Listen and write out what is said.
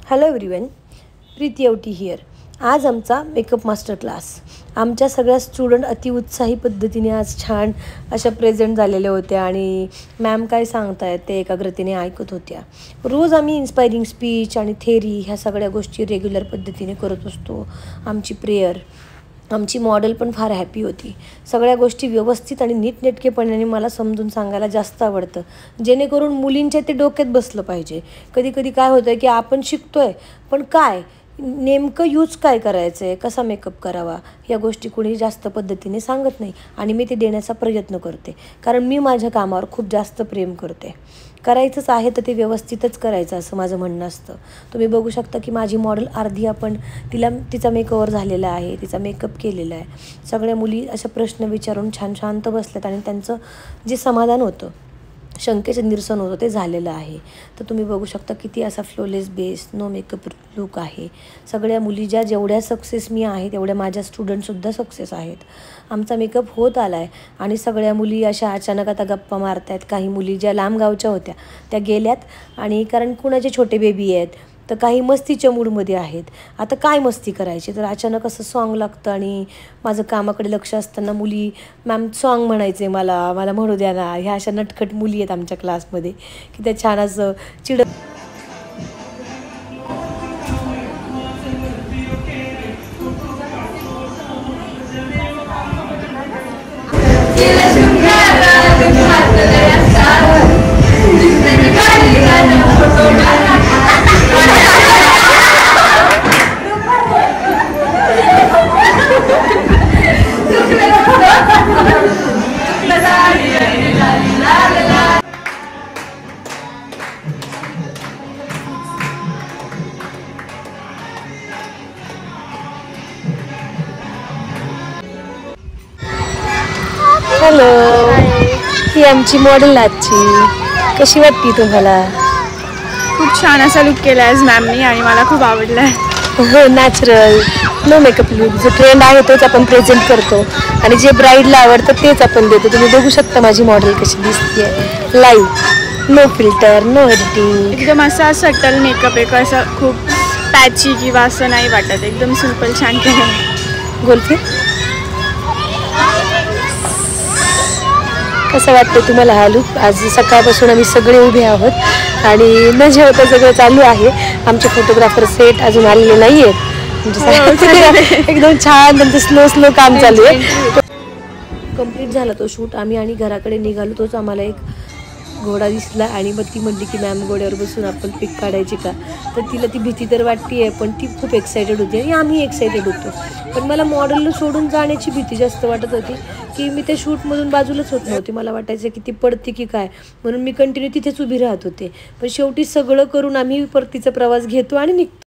Hello everyone, Preeti Awati here. आज आमचा makeup master class. आमच्या सगळ्या स्टुडंट अतिउत्साही पद्धतीने आज छान अशा प्रेझेंट झालेल्या होत्या आणि मॅम काय सांगतायत ते एकाग्रतेने ऐकत होत्या. रोज आम्ही इन्स्पायरिंग स्पीच आणि थेरी ह्या सगळ्या गोष्टी रेग्युलर पद्धतीने करत असतो. आमची प्रेयर, आमची मॉडेल पण फार हॅपी होती. सगळ्या गोष्टी व्यवस्थित आणि नीटनेटकेपणाने मला समजून सांगायला जास्त आवडतं, जेणेकरून मुलींच्या ते डोक्यात बसलं पाहिजे. कधी कधी काय होतं की आपण शिकतोय, पण काय नेमकं यूज काय करायचं आहे, कसा मेकअप करावा, या गोष्टी कोणी जास्त पद्धतीने सांगत नाही आणि मी ते देण्याचा प्रयत्न करते. कारण मी माझ्या कामावर खूप जास्त प्रेम करते. करायचंच आहे तर ते व्यवस्थितच करायचं असं माझं म्हणणं असतं. तुम्ही बघू शकता की माझी मॉडेल अर्धी आपण तिचा मेकओव्हर झालेला आहे, तिचा मेकअप केलेला आहे. सगळ्या मुली अशा प्रश्न विचारून छान शांत बसल्यात आणि त्यांचं जे समाधान होतं, शंकेचं निरसन होतं, ते झालेलं आहे. तर तुम्ही बघू शकता किती असा flawless base, no makeup look आहे. सगळ्या मुली जेवढ्या सक्सेस मी आहे तेवढ्या माझ्या स्टुडंटसुद्धा सक्सेस आहेत. आमचा मेकअप होत आला आहे आणि सगळ्या मुली अशा अचानक आता गप्पा मारत आहेत. काही मुली ज्या लांब गावच्या होत्या त्या गेल्यात आणि कारण कुणाचे छोटे बेबी आहेत, तर काही मस्तीच्या मूडमध्ये आहेत. आता काय मस्ती करायची, तर अचानक असं सॉन्ग लागतं आणि माझं कामाकडे लक्ष असताना मुली मॅम सॉन्ग म्हणायचं आहे, मला म्हणू द्या ना. ह्या अशा नटखट मुली आहेत आमच्या क्लासमध्ये की त्या छान असं चिडत हॅलो, ही आमची मॉडेल आजची. कशी वाटते तुम्हाला? खूप छान असा लुक केला आहे मॅमनी आणि मला खूप आवडला आहे. हो, नॅचरल नो मेकअप लुक. जो ट्रेंड आहे तोच आपण प्रेझेंट करतो आणि जे ब्राईडला आवडतं तेच आपण देतो. तुम्ही बघू शकता माझी मॉडेल कशी दिसते. Live, no filter, no editing. एकदम असा सटल मेकअप आहे, असं खूप पॅची किंवा असं नाही वाटत. एकदम सिम्पल छान केलं. गोलफी, कसं वाटतं तुम्हाला हा लुक? आज सकाळपासून आम्ही सगळे उभे आहोत आणि न जेवता सगळं चालू आहे. आमचे फोटोग्राफर सेट अजून आलेले नाही आहेत. म्हणजे एकदम छान त्यांचं स्लो काम चालू आहे. कंप्लीट झाला तो शूट आम्ही आणि घराकडे निघालो. तोच आम्हाला एक घोडा दिसला आणि मग ती म्हटली की मॅम घोड्यावर बसून आपण पिक काढायची का. तर तिला ती भीती तर वाटते आहे, पण ती खूप एक्सायटेड होती आणि आम्ही एक्सायटेड होतो. पण मला मॉडेलला सोडून जाण्याची भीती जास्त वाटत होती की मी त्या शूटमधून बाजूलाच होत नव्हती. मला वाटायचं की ती पडते की काय, म्हणून मी कंटिन्यू तिथेच उभी राहत होते. पण शेवटी सगळं करून आम्ही परतीचा प्रवास घेतो आणि निघतो.